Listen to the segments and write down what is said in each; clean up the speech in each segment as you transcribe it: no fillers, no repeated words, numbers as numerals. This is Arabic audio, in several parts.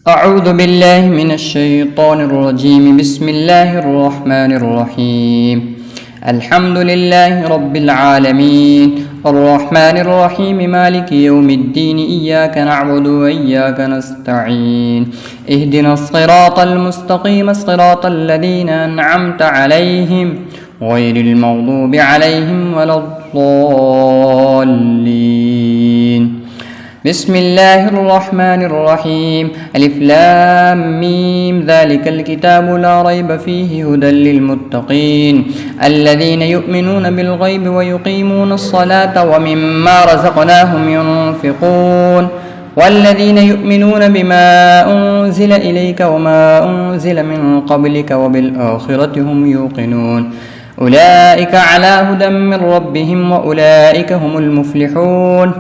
أعوذ بالله من الشيطان الرجيم. بسم الله الرحمن الرحيم. الحمد لله رب العالمين، الرحمن الرحيم، مالك يوم الدين، إياك نعبد وإياك نستعين، اهدنا الصراط المستقيم، صراط الذين أنعمت عليهم غير المغضوب عليهم ولا الضالين. بسم الله الرحمن الرحيم. ألف لام ميم، ذلك الكتاب لا ريب فيه هدى للمتقين الذين يؤمنون بالغيب ويقيمون الصلاة ومما رزقناهم ينفقون والذين يؤمنون بما أنزل إليك وما أنزل من قبلك وبالآخرة هم يوقنون أولئك على هدى من ربهم وأولئك هم المفلحون.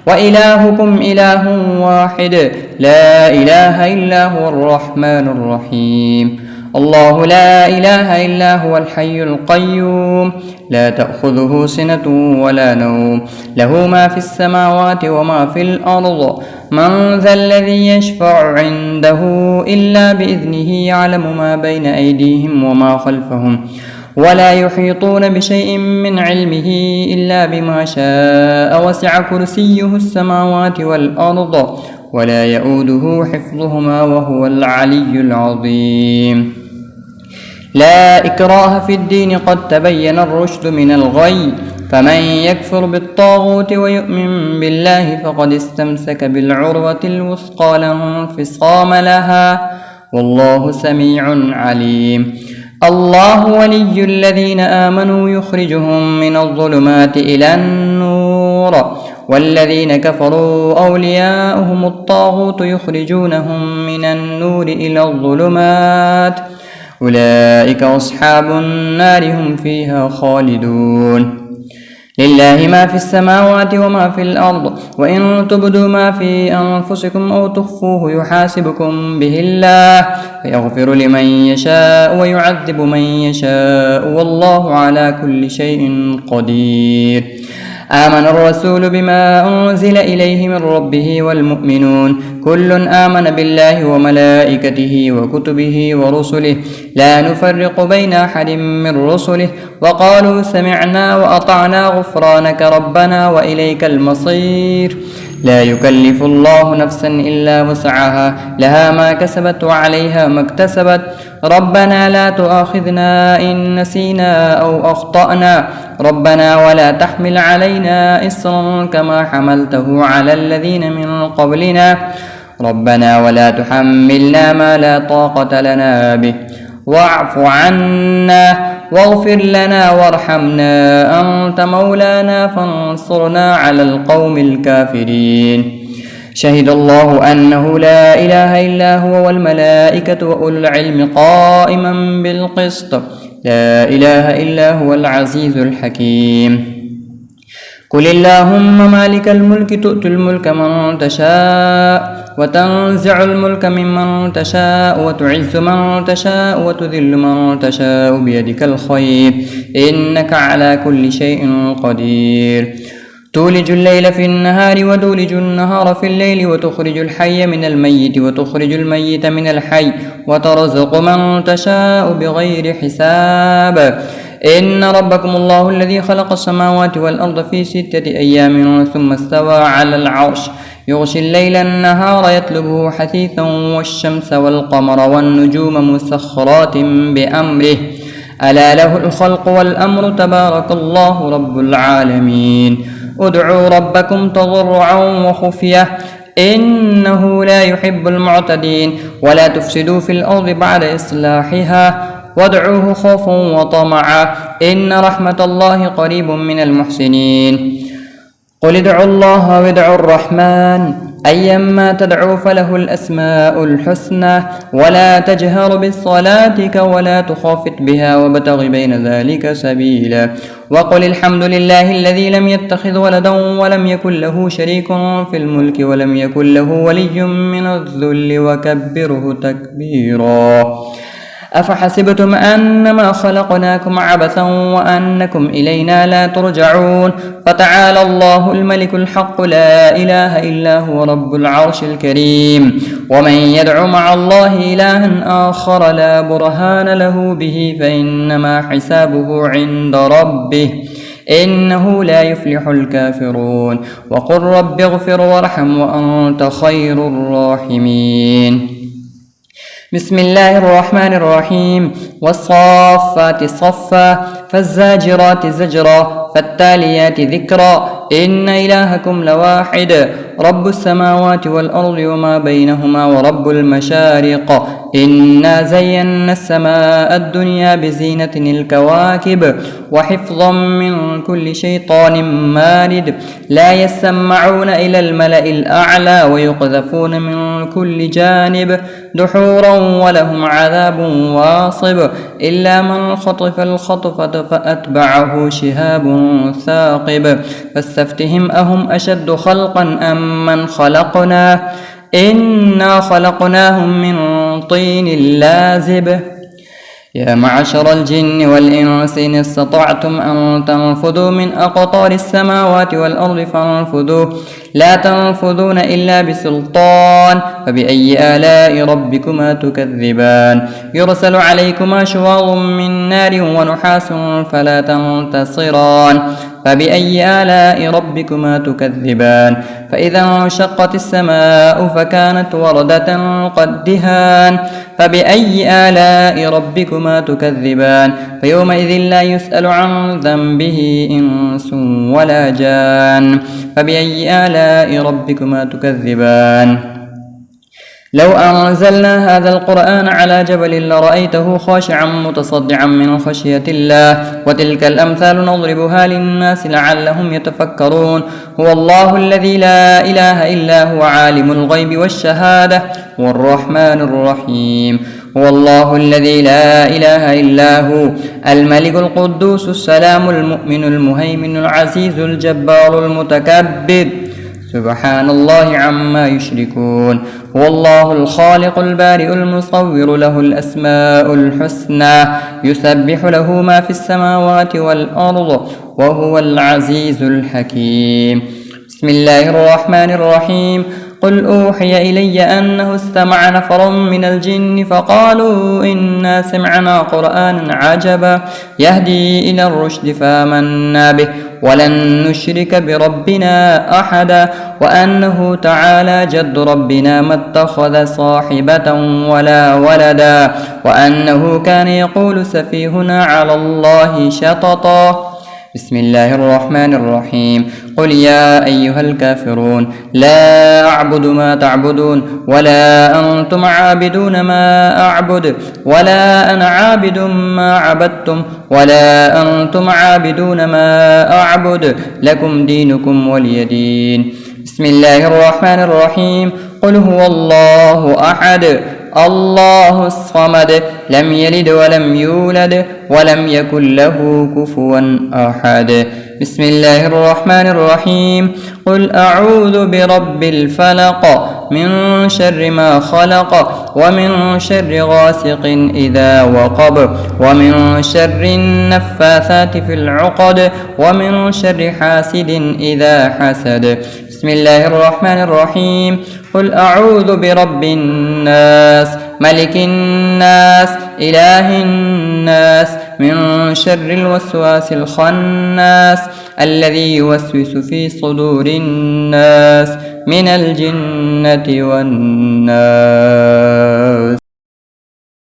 وإلهكم إله واحد لا إله إلا هو الرحمن الرحيم. الله لا إله إلا هو الحي القيوم لا تأخذه سنة ولا نوم، له ما في السماوات وما في الأرض. من ذا الذي يشفع عنده إلا بإذنه، يعلم ما بين أيديهم وما خلفهم ولا يحيطون بشيء من علمه إلا بما شاء، وسع كرسيه السماوات والأرض ولا يؤوده حفظهما وهو العلي العظيم. لا إكراه في الدين، قد تبين الرشد من الغي، فمن يكفر بالطاغوت ويؤمن بالله فقد استمسك بالعروة الوثقى لا انفصام لها، والله سميع عليم. الله ولي الذين آمنوا يخرجهم من الظلمات إلى النور، والذين كفروا أولياؤهم الطاغوت يخرجونهم من النور إلى الظلمات، أولئك أصحاب النار هم فيها خالدون. لله ما في السماوات وما في الأرض، وإن تبدوا ما في أنفسكم أو تخفوه يحاسبكم به الله فيغفر لمن يشاء ويعذب من يشاء، والله على كل شيء قدير. آمن الرسول بما أنزل إليه من ربه والمؤمنون كل آمن بالله وملائكته وكتبه ورسله لا نفرق بين أحد من رسله، وقالوا سمعنا وأطعنا غفرانك ربنا وإليك المصير. لا يكلف الله نفسا إلا وسعها، لها ما كسبت وعليها ما اكتسبت. ربنا لا تؤاخذنا إن نسينا أو أخطأنا، ربنا ولا تحمل علينا إصرا كما حملته على الذين من قبلنا، ربنا ولا تحملنا ما لا طاقة لنا به، واعف عنا واغفر لنا وارحمنا، أنت مولانا فانصرنا على القوم الكافرين. شهد الله أنه لا إله إلا هو والملائكة وأولو العلم قائما بالقسط، لا إله إلا هو العزيز الحكيم. قل اللهم مالك الملك تؤتي الملك من تشاء وتنزع الملك ممن تشاء وتعز من تشاء وتذل من تشاء بيدك الخير، إنك على كل شيء قدير. تولج الليل في النهار وتولج النهار في الليل، وتخرج الحي من الميت وتخرج الميت من الحي، وترزق من تشاء بغير حساب. إن ربكم الله الذي خلق السماوات والأرض في 6 أيام ثم استوى على العرش، يغشي الليل النهار يطلبه حثيثا، والشمس والقمر والنجوم مسخرات بأمره، ألا له الخلق والأمر، تبارك الله رب العالمين. ادعوا ربكم تضرعا وخفية إنه لا يحب المعتدين، ولا تفسدوا في الأرض بعد إصلاحها وادعوه خوفا وطمعا، إن رحمة الله قريب من المحسنين. قل ادعوا الله وادعوا الرحمن، أيما تدعوا فله الأسماء الحسنى، ولا تجهر بصلاتك ولا تخافت بها وابتغ بين ذلك سبيلا. وقل الحمد لله الذي لم يتخذ ولدا ولم يكن له شريك في الملك ولم يكن له ولي من الذل وكبره تكبيرا. أفحسبتم أنما خلقناكم عبثا وأنكم إلينا لا ترجعون فتعالى الله الملك الحق لا إله إلا هو رب العرش الكريم ومن يدع مع الله إلها آخر لا برهان له به فإنما حسابه عند ربه إنه لا يفلح الكافرون وقل رب اغفر وارحم وأنت خير الراحمين بسم الله الرحمن الرحيم والصافات صفا فالزاجرات زجرا فالتاليات ذكرا إن إلهكم لواحد رب السماوات والأرض وما بينهما ورب المشارق إنا زينا السماء الدنيا بزينة الكواكب وحفظا من كل شيطان مارد لا يسمعون إلى الملأ الأعلى ويقذفون من كل جانب دحورا ولهم عذاب واصب إلا من خطف الخطفة فأتبعه شهاب ثاقب فاستفتهم أهم أشد خلقا أم من خلقنا إنا خلقناهم من طين لازب يا معشر الجن والإنس إن استطعتم أن تنفذوا من أقطار السماوات والأرض فانفذوا لا تنفذون إلا بسلطان فبأي آلاء ربكما تكذبان يرسل عليكما شواظ من نار ونحاس فلا تنتصران فبأي آلاء ربكما تكذبان فإذا انشقت السماء فكانت وردة قدهان فبأي آلاء ربكما تكذبان فيومئذ لا يسأل عن ذنبه إنس ولا جان فبأي آلاء ربكما تكذبان لو أنزلنا هذا القرآن على جبل لرأيته خاشعا متصدعا من خشية الله وتلك الأمثال نضربها للناس لعلهم يتفكرون هو الله الذي لا إله إلا هو عالم الغيب والشهادة هو الرحمن الرحيم هو الله الذي لا إله إلا هو الملك القدوس السلام المؤمن المهيمن العزيز الجبار المتكبر سبحان الله عما يشركون هو الله الخالق البارئ المصور له الأسماء الحسنى يسبح له ما في السماوات والأرض وهو العزيز الحكيم بسم الله الرحمن الرحيم قل أوحي إلي أنه استمع نفر من الجن فقالوا إنا سمعنا قرآنا عجبا يهدي إلى الرشد فآمنا به ولن نشرك بربنا أحدا وأنه تعالى جد ربنا ما اتخذ صاحبة ولا ولدا وأنه كان يقول سفيهنا على الله شططا بسم الله الرحمن الرحيم قل يا أيها الكافرون لا أعبد ما تعبدون ولا أنتم عابدون ما أعبد ولا أنا عابد ما عبدتم ولا أنتم عابدون ما أعبد لكم دينكم ولي دين بسم الله الرحمن الرحيم قل هو الله أحد الله الصمد لم يلد ولم يولد ولم يكن له كفوا أحد بسم الله الرحمن الرحيم قل أعوذ برب الفلق من شر ما خلق ومن شر غاسق إذا وقب ومن شر النفاثات في العقد ومن شر حاسد إذا حسد بسم الله الرحمن الرحيم قل أعوذ برب الناس ملك الناس إله الناس من شر الوسواس الخناس الذي يوسوس في صدور الناس من الجنة والناس